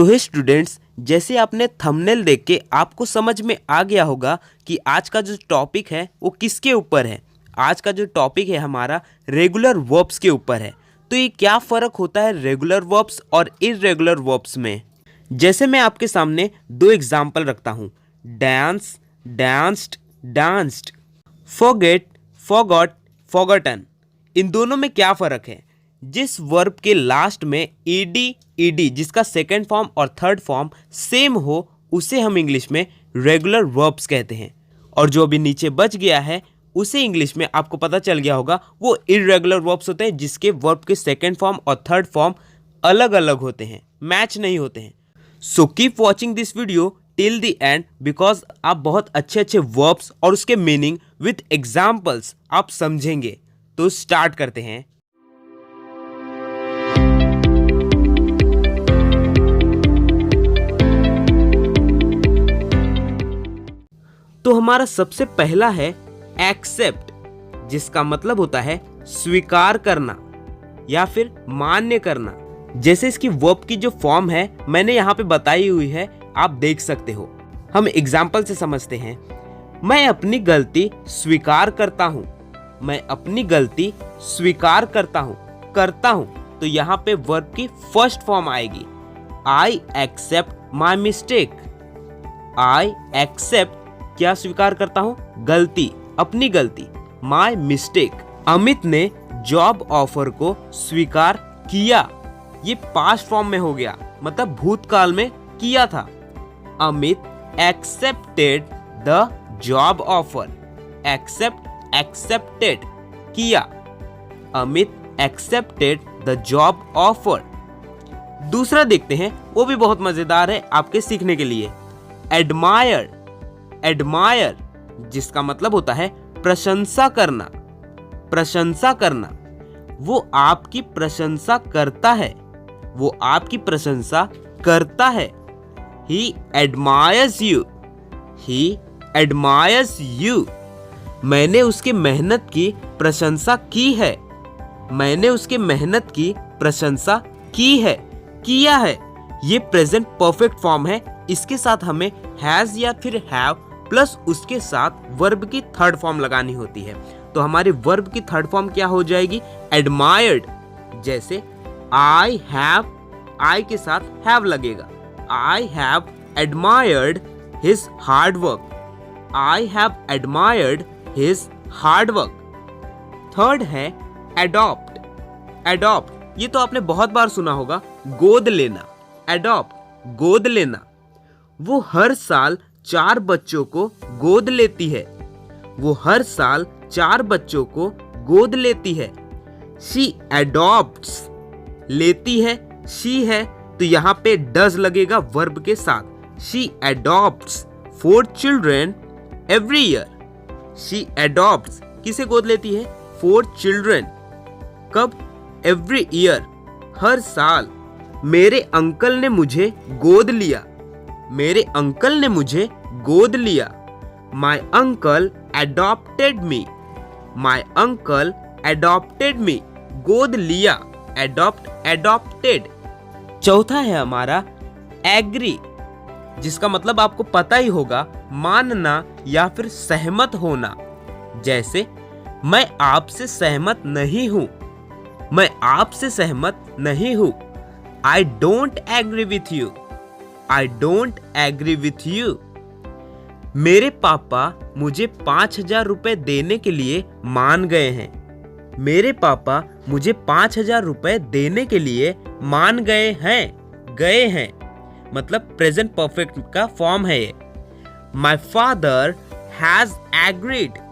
तो हे स्टूडेंट्स, जैसे आपने थंबनेल देख के आपको समझ में आ गया होगा कि आज का जो टॉपिक है वो किसके ऊपर है। आज का जो टॉपिक है हमारा रेगुलर वर्ब्स के ऊपर है। तो ये क्या फ़र्क होता है रेगुलर वर्ब्स और इर्रेगुलर वर्ब्स में। जैसे मैं आपके सामने दो एग्जाम्पल रखता हूँ, dance, danced, danced, forget, forgot, forgotten. इन दोनों में क्या फ़र्क है? जिस वर्ब के लास्ट में ईडी, ईडी जिसका सेकेंड फॉर्म और थर्ड फॉर्म सेम हो उसे हम इंग्लिश में रेगुलर वर्ब्स कहते हैं, और जो अभी नीचे बच गया है उसे इंग्लिश में आपको पता चल गया होगा वो इर्रेगुलर वर्ब्स होते हैं, जिसके वर्ब के सेकेंड फॉर्म और थर्ड फॉर्म अलग अलग होते हैं, मैच नहीं होते हैं। So keep watching this video till the end, because आप बहुत अच्छे अच्छे वर्ब्स और उसके मीनिंग विथ एग्जाम्पल्स आप समझेंगे। तो स्टार्ट करते हैं। तो हमारा सबसे पहला है एक्सेप्ट, जिसका मतलब होता है स्वीकार करना या फिर मान्य करना। जैसे इसकी वर्ब की जो फॉर्म है मैंने यहाँ पे बताई हुई है, आप देख सकते हो। हम एग्जाम्पल से समझते हैं। मैं अपनी गलती स्वीकार करता हूँ। मैं अपनी गलती स्वीकार करता हूँ, करता हूँ। तो यहाँ पे वर्ब की फर्स्ट फॉर्म आएगी, I accept my mistake. I accept क्या स्वीकार करता हूँ? गलती, अपनी गलती, माई मिस्टेक। अमित ने जॉब ऑफर को स्वीकार किया। ये पास्ट फॉर्म में हो गया, मतलब भूतकाल में किया था। Amit accepted the job offer. Accept, accepted, किया। Amit accepted the job offer. दूसरा देखते हैं, वो भी बहुत मजेदार है आपके सीखने के लिए। एडमायर, एडमायर जिसका मतलब होता है प्रशंसा करना। प्रशंसा करना, वो आपकी प्रशंसा करता है, वो आपकी प्रशंसा करता है। He admires you, he admires you। मैंने उसकी मेहनत की प्रशंसा की है। मैंने उसके मेहनत की प्रशंसा की है, किया है। ये प्रेजेंट परफेक्ट फॉर्म है। इसके साथ हमें हैज या फिर हैव प्लस उसके साथ वर्ब की थर्ड फॉर्म लगानी होती है। तो हमारी वर्ब की थर्ड फॉर्म क्या हो जाएगी? एडमायर्ड। जैसे आई हैव, आई के साथ हैव लगेगा। I have admired his hard work. I have admired his hard work. Third है एडॉप्ट। एडॉप्ट ये तो आपने बहुत बार सुना होगा, गोद लेना। एडॉप्ट, गोद लेना। वो हर साल 4 बच्चों को गोद लेती है। वो हर साल 4 बच्चों को गोद लेती है। शी एडॉप्ट्स, लेती है, शी है तो यहाँ पे डज लगेगा वर्ब के साथ। She adopts 4 children every year. She adopts किसे गोद लेती है? 4 चिल्ड्रन। कब? एवरी ईयर, हर साल। मेरे अंकल ने मुझे गोद लिया। मेरे अंकल ने मुझे गोद लिया। My uncle adopted me. My uncle adopted me, गोद लिया, एडॉप्ट, एडॉप्टेड। चौथा है हमारा एग्री, जिसका मतलब आपको पता ही होगा, मानना या फिर सहमत होना। जैसे मैं आपसे सहमत नहीं हूं। मैं आपसे सहमत नहीं हूं। I don't agree with you. I don't agree with you। मेरे पापा मुझे 5,000 रुपए देने के लिए मान गए हैं। मेरे पापा मुझे 5,000 रुपए देने के लिए मान गए हैं। गए हैं मतलब प्रेजेंट परफेक्ट का फॉर्म है ये। My father has agreed।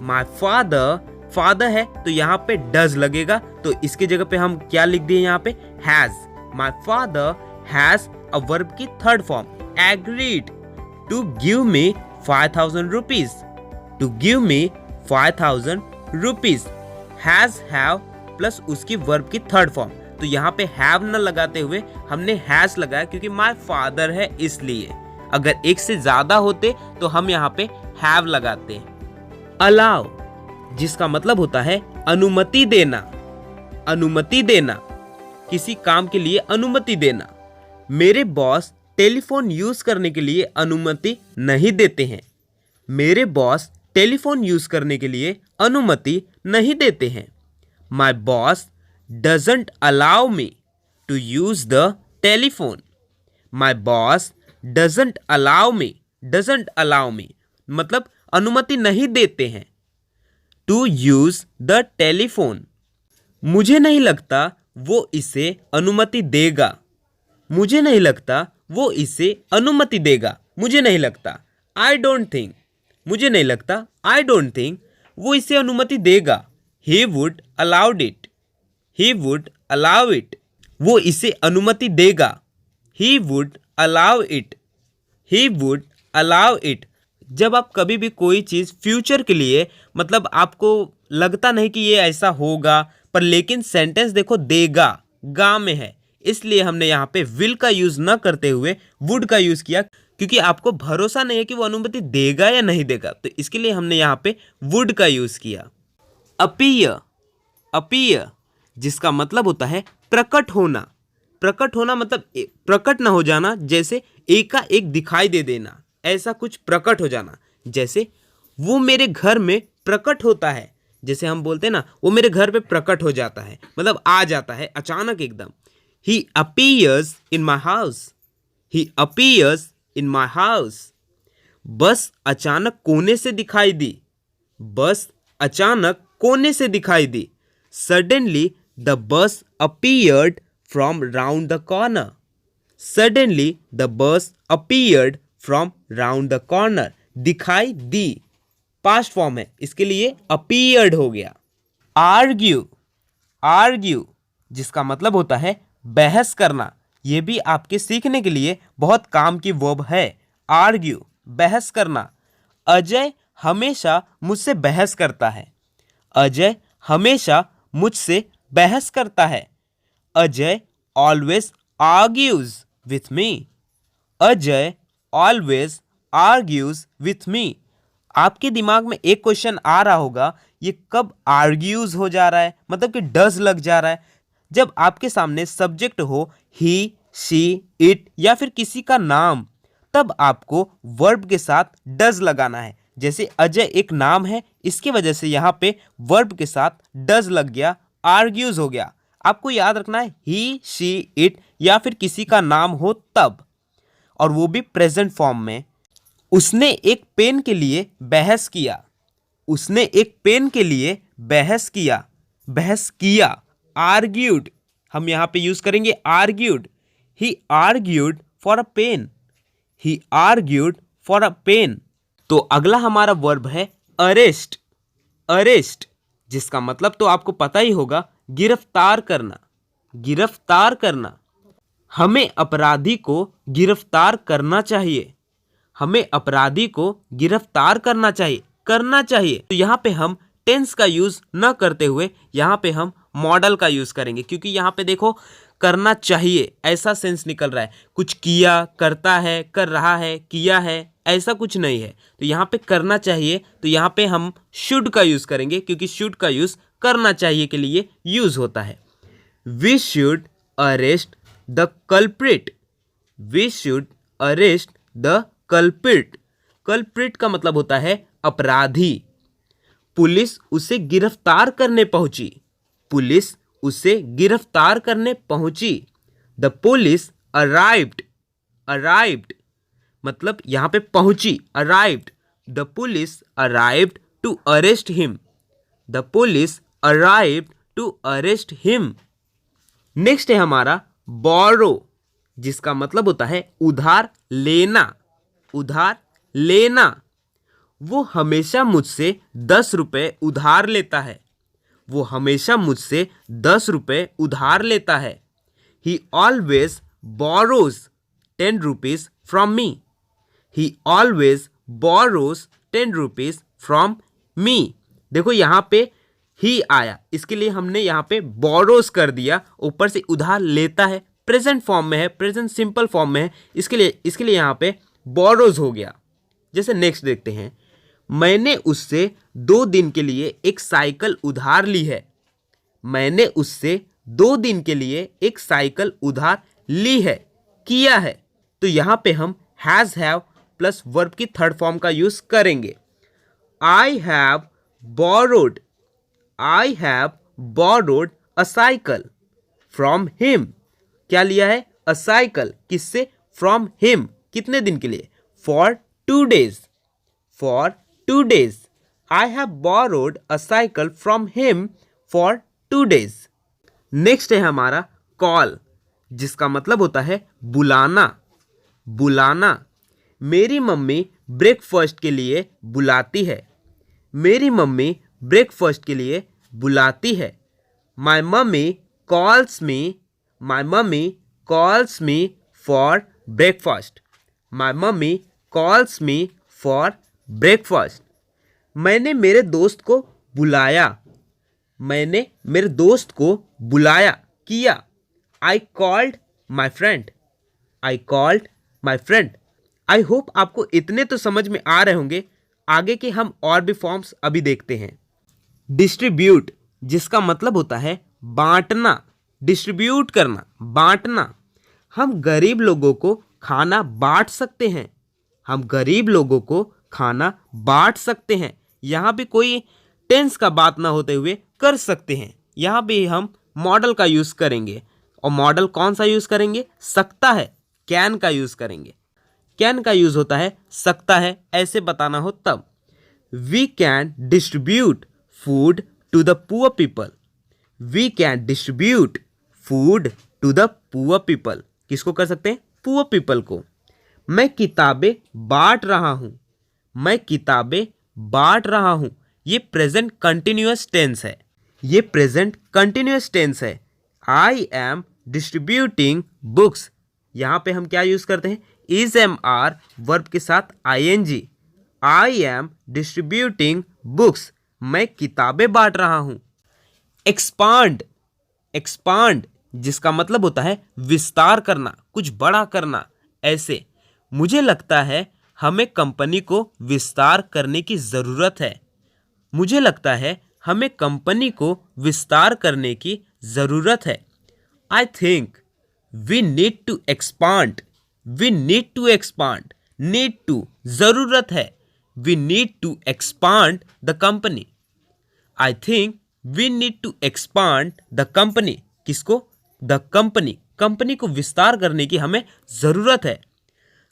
My father, father है तो यहाँ पे डज लगेगा, तो इसकी जगह पे हम क्या लिख दिए यहाँ पे? has। My father has a verb की third form, agreed to give me 5,000 rupees। to give me 5,000 rupees। has, have plus उसकी verb की थर्ड फॉर्म। तो यहाँ पे have न लगाते हुए हमने has लगाया, क्योंकि my father है इसलिए। अगर एक से ज्यादा होते तो हम यहाँ पे have लगाते। allow, जिसका मतलब होता है अनुमति देना। अनुमति देना, किसी काम के लिए अनुमति देना। मेरे बॉस टेलीफोन यूज करने के लिए अनुमति नहीं देते हैं। मेरे बॉस टेलीफोन यूज करने के लिए अनुमति नहीं देते हैं। My boss doesn't allow me to use the telephone. My boss doesn't allow me मतलब अनुमति नहीं देते हैं। टू यूज द टेलीफोन, मुझे नहीं लगता वो इसे अनुमति देगा। मुझे नहीं लगता वो इसे अनुमति देगा। मुझे नहीं लगता, आई डोंट थिंक। मुझे नहीं लगता, आई डोंट थिंक वो इसे अनुमति देगा। He would allowed it. He would allow it, वो इसे अनुमति देगा। He would allow it. He would allow it. जब आप कभी भी कोई चीज़ फ्यूचर के लिए मतलब आपको लगता नहीं कि ये ऐसा होगा, पर लेकिन सेंटेंस देखो देगा गा में है, इसलिए हमने यहाँ पे विल का यूज़ न करते हुए वुड का यूज़ किया, क्योंकि आपको भरोसा नहीं है कि वो अनुमति देगा या नहीं देगा, तो इसके लिए हमने यहाँ पे वुड का यूज़ किया। अपीयर, अपीयर जिसका मतलब होता है प्रकट होना। प्रकट होना मतलब प्रकट ना हो जाना, जैसे एका एक दिखाई दे देना, ऐसा कुछ प्रकट हो जाना। जैसे वो मेरे घर में प्रकट होता है, जैसे हम बोलते हैं ना वो मेरे घर पे प्रकट हो जाता है, मतलब आ जाता है अचानक एकदम। ही appears in my house. He appears in my house. बस अचानक कोने से दिखाई दी। बस अचानक कोने से दिखाई दी। Suddenly the bus appeared from round the corner. Suddenly the bus appeared from round the corner. दिखाई दी पास्ट फॉर्म है, इसके लिए अपीयर्ड हो गया। आर्ग्यू, आर्ग्यू जिसका मतलब होता है बहस करना, ये भी आपके सीखने के लिए बहुत काम की वर्ब है। आर्ग्यू बहस करना। अजय हमेशा मुझसे बहस करता है। अजय हमेशा मुझसे बहस करता है। Ajay always argues with me. Ajay always argues with me. आपके दिमाग में एक क्वेश्चन आ रहा होगा, ये कब आर्ग्यूज हो जा रहा है, मतलब कि डज लग जा रहा है। जब आपके सामने सब्जेक्ट हो ही, शी, इट या फिर किसी का नाम, तब आपको वर्ब के साथ डज लगाना है। जैसे अजय एक नाम है, इसकी वजह से यहाँ पे वर्ब के साथ डज लग गया, आर्ग्यूज हो गया। आपको याद रखना है ही, शी, इट या फिर किसी का नाम हो तब, और वो भी प्रेजेंट फॉर्म में। उसने एक पेन के लिए बहस किया। उसने एक पेन के लिए बहस किया। बहस किया, आर्ग्यूड, हम यहाँ पे यूज करेंगे argued. He argued for a pen. He argued for a pen. तो अगला हमारा वर्ब है अरेस्ट। अरेस्ट जिसका मतलब तो आपको पता ही होगा, गिरफ्तार करना। गिरफ्तार करना। हमें अपराधी को गिरफ्तार करना चाहिए। हमें अपराधी को गिरफ्तार करना चाहिए, करना चाहिए। तो यहाँ पे हम टेंस का यूज न करते हुए यहाँ पे हम मॉडल का यूज करेंगे, क्योंकि यहाँ पे देखो करना चाहिए ऐसा सेंस निकल रहा है, कुछ किया, करता है, कर रहा है, किया है, ऐसा कुछ नहीं है। तो यहाँ पे करना चाहिए, तो यहाँ पे हम शुड का यूज करेंगे, क्योंकि शुड का यूज करना चाहिए के लिए यूज होता है। We should arrest the culprit. We should arrest the culprit. Culprit का मतलब होता है अपराधी। पुलिस उसे गिरफ्तार करने पहुंची। पुलिस उसे गिरफ्तार करने पहुंची। The police arrived. अराइव्ड मतलब यहां पे पहुंची, arrived. The police arrived to arrest him. The police arrived to arrest him. Next है हमारा बोरो, जिसका मतलब होता है उधार लेना। उधार लेना। वो हमेशा मुझसे 10 रुपये उधार लेता है। वो हमेशा मुझसे 10 रुपये उधार लेता है। ही always borrows 10 rupees from me. He always borrows 10 rupees from me. देखो यहाँ पे ही आया, इसके लिए हमने यहाँ पे बोरोज कर दिया, ऊपर से उधार लेता है, प्रेजेंट फॉर्म में है, प्रेजेंट सिंपल फॉर्म में है, इसके लिए यहाँ पे बोरोज हो गया। जैसे नेक्स्ट देखते हैं, मैंने उससे 2 दिन के लिए एक साइकिल उधार ली है। मैंने उससे 2 दिन के लिए एक साइकिल उधार ली है। किया है। तो यहाँ पे हम हैज़ हैव प्लस वर्ब की थर्ड फॉर्म का यूज करेंगे। I have borrowed a cycle from him. क्या लिया है? A cycle. किससे? From him. कितने दिन के लिए? For 2 days। I have borrowed a cycle from him for 2 days। Next है हमारा कॉल, जिसका मतलब होता है बुलाना। मेरी मम्मी ब्रेकफास्ट के लिए बुलाती है। My mummy calls me for breakfast. मैंने मेरे दोस्त को बुलाया। किया। I called my friend. I hope आपको इतने तो समझ में आ रहे होंगे। आगे के हम और भी फॉर्म्स अभी देखते हैं। डिस्ट्रीब्यूट, जिसका मतलब होता है बांटना, डिस्ट्रीब्यूट करना, बांटना। हम गरीब लोगों को खाना बांट सकते हैं। यहाँ भी कोई टेंस का बात ना होते हुए कर सकते हैं। यहाँ भी हम मॉडल का यूज करेंगे। और मॉडल कौन सा यूज करेंगे? सकता है, कैन का यूज करेंगे। कैन का यूज होता है सकता है ऐसे बताना हो तब। We can distribute food to the poor people. किसको कर सकते हैं? पुअर पीपल को। मैं किताबें बांट रहा हूं। ये प्रेजेंट कंटिन्यूअस टेंस है। I am distributing books. यहां पे हम क्या यूज करते हैं? इज एम आर वर्ब के साथ ing। I am distributing books. मैं किताबें बांट रहा हूं। एक्सपांड, जिसका मतलब होता है विस्तार करना, कुछ बड़ा करना। ऐसे मुझे लगता है हमें कंपनी को विस्तार करने की ज़रूरत है। I think we need to expand. ज़रूरत है। We need to expand the company. I think we need to expand the company. किसको? द कंपनी को विस्तार करने की हमें ज़रूरत है।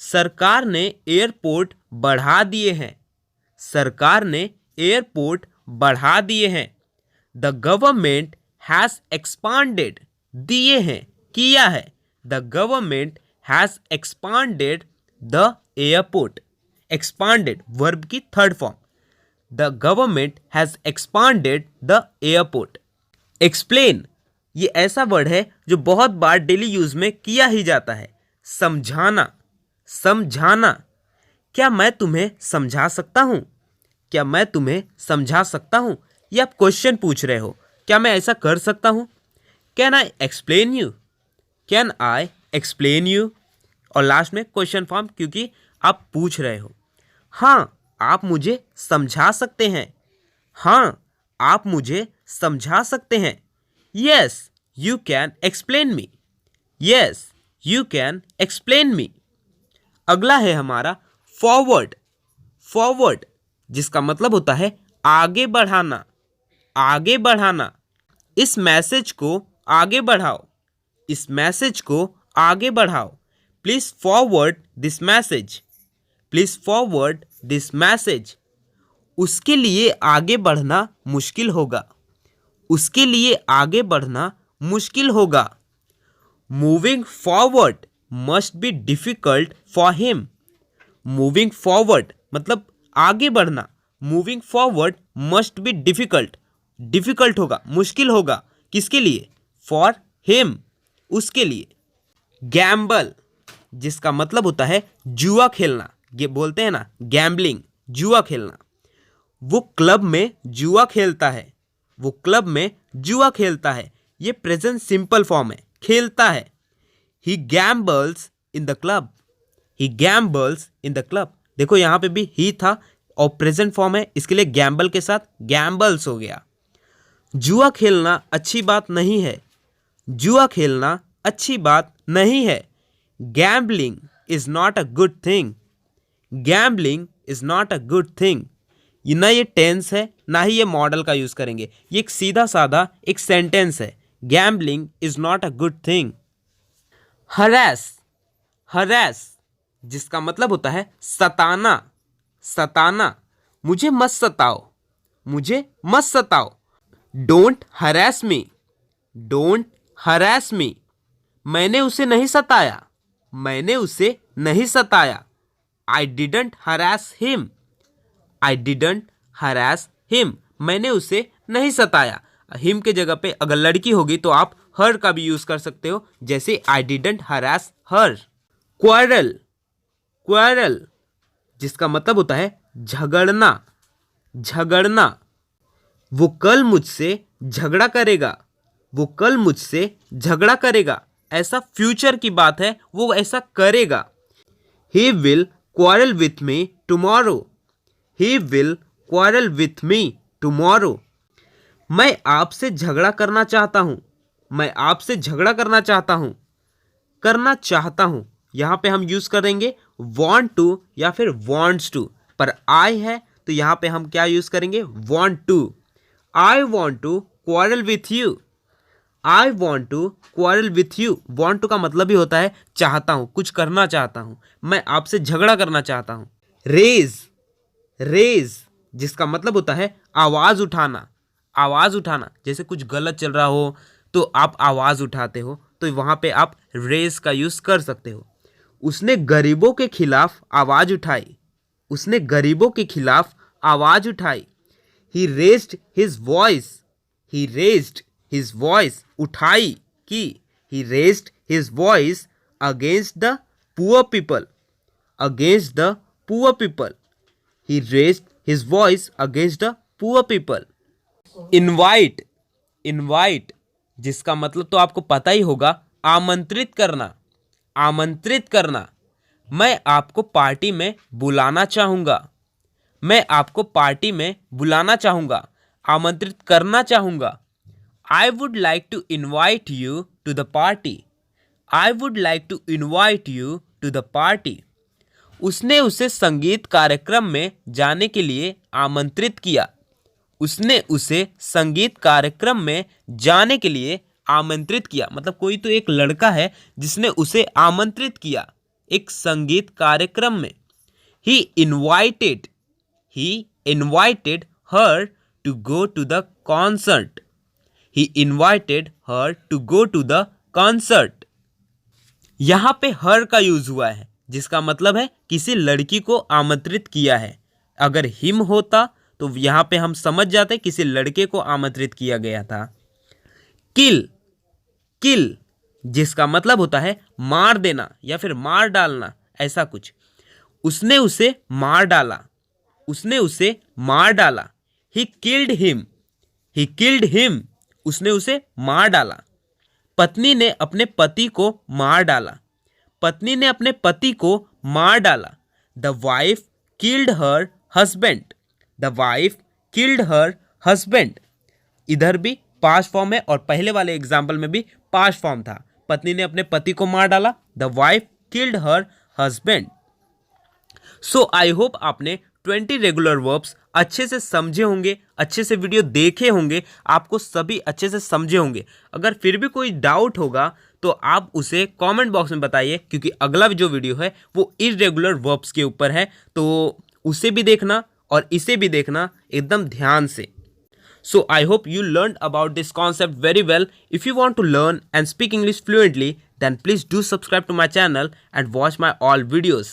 सरकार ने एयरपोर्ट बढ़ा दिए हैं। The government has expanded. दिए हैं, किया है। The government has expanded the airport. Expanded verb की third form. The government has expanded the airport. Explain, ये ऐसा वर्ड है जो बहुत बार डेली यूज में किया ही जाता है। समझाना। क्या मैं तुम्हें समझा सकता हूँ? ये आप क्वेश्चन पूछ रहे हो। क्या मैं ऐसा कर सकता हूँ? Can I explain you? और लास्ट में क्वेश्चन फॉर्म, क्योंकि आप पूछ रहे हो। हाँ, आप मुझे समझा सकते हैं। Yes, you can explain me. अगला है हमारा फॉरवर्ड, जिसका मतलब होता है आगे बढ़ाना। इस मैसेज को आगे बढ़ाओ। Please forward this message. उसके लिए आगे बढ़ना मुश्किल होगा। Moving forward must be difficult for him. Moving forward मतलब आगे बढ़ना। Moving forward must be difficult होगा, मुश्किल होगा। किसके लिए? फॉर हिम, उसके लिए। गैम्बल, जिसका मतलब होता है जुआ खेलना। ये बोलते हैं ना गैम्बलिंग, जुआ खेलना। वो क्लब में जुआ खेलता है। ये प्रेजेंट सिंपल फॉर्म है, खेलता है। ही गैम्बल्स इन द क्लब। देखो यहाँ पे भी ही था और प्रेजेंट फॉर्म है, इसके लिए गैम्बल के साथ गैम्बल्स हो गया। जुआ खेलना अच्छी बात नहीं है। Gambling is not a good thing. Gambling is not a good thing. ये ना ये टेंस है ना ही ये मॉडल का यूज करेंगे, ये एक सीधा साधा एक सेंटेंस है। Gambling is not a good thing. Harass, harass जिसका मतलब होता है सताना, सताना। मुझे मत सताओ, मुझे मत सताओ। डोंट हरैस मी, डोंट हरैस मी। मैंने उसे नहीं सताया, मैंने उसे नहीं सताया। I didn't harass him, I didn't harass him. मैंने उसे नहीं सताया। हिम के जगह पे अगर लड़की होगी तो आप हर का भी यूज कर सकते हो, जैसे I didn't harass her. Quarrel, quarrel जिसका मतलब होता है झगड़ना, झगड़ना। वो कल मुझसे झगड़ा करेगा, वो कल मुझसे झगड़ा करेगा। ऐसा फ्यूचर की बात है, वो ऐसा करेगा। He will quarrel with me tomorrow, he will quarrel with me tomorrow. मैं आपसे झगड़ा करना चाहता हूं, मैं आपसे झगड़ा करना चाहता हूं। करना चाहता हूं यहां पे हम यूज करेंगे want to या फिर wants to, पर I है तो यहां पे हम क्या यूज करेंगे want to। I want to quarrel with you, I want to quarrel with you। want to का मतलब ही होता है चाहता हूं, कुछ करना चाहता हूं, मैं आपसे झगड़ा करना चाहता हूं। रेज, रेज जिसका मतलब होता है आवाज उठाना, आवाज उठाना। जैसे कुछ गलत चल रहा हो तो आप आवाज उठाते हो, तो वहां पे आप रेज का यूज कर सकते हो। उसने गरीबों के खिलाफ आवाज उठाई, उसने गरीबों के खिलाफ आवाज उठाई। He raised his voice, he raised his voice उठाई की, he raised his voice against the poor people, against the poor people. He raised his voice against the poor people. Invite, invite जिसका मतलब तो आपको पता ही होगा, आमंत्रित करना, आमंत्रित करना। मैं आपको पार्टी में बुलाना चाहूंगा, मैं आपको पार्टी में बुलाना चाहूंगा, आमंत्रित करना चाहूंगा। I would like to invite you to the party, I would like to invite you to the party. उसने उसे संगीत कार्यक्रम में जाने के लिए आमंत्रित किया, उसने उसे संगीत कार्यक्रम में जाने के लिए आमंत्रित किया। मतलब कोई तो एक लड़का है जिसने उसे आमंत्रित किया एक संगीत कार्यक्रम में। He invited, he invited her to go to the concert, he invited her to go to the concert. यहां पे हर का यूज हुआ है जिसका मतलब है किसी लड़की को आमंत्रित किया है। अगर हिम होता तो यहां पे हम समझ जाते किसी लड़के को आमंत्रित किया गया था। किल, किल जिसका मतलब होता है मार देना या फिर मार डालना, ऐसा कुछ। उसने उसे मार डाला, उसने उसे मार डाला। He killed him, he killed him उसने उसे मार डाला। पत्नी ने अपने पति को मार डाला, पत्नी ने अपने पति को मार डाला। The wife killed her husband, the wife killed her husband. इधर भी पास्ट फॉर्म है और पहले वाले एग्जाम्पल में भी पास्ट फॉर्म था। पत्नी ने अपने पति को मार डाला, the wife killed her husband. So I hope आपने 20 रेगुलर वर्ब्स अच्छे से समझे होंगे, अच्छे से वीडियो देखे होंगे, आपको सभी अच्छे से समझे होंगे। अगर फिर भी कोई डाउट होगा तो आप उसे कमेंट बॉक्स में बताइए, क्योंकि अगला जो वीडियो है वो इर्रेगुलर वर्ब्स के ऊपर है, तो उसे भी देखना और इसे भी देखना एकदम ध्यान से। So I hope you learned about this concept very well. If you want to learn and speak English fluently, then please do subscribe to my channel and watch my all videos.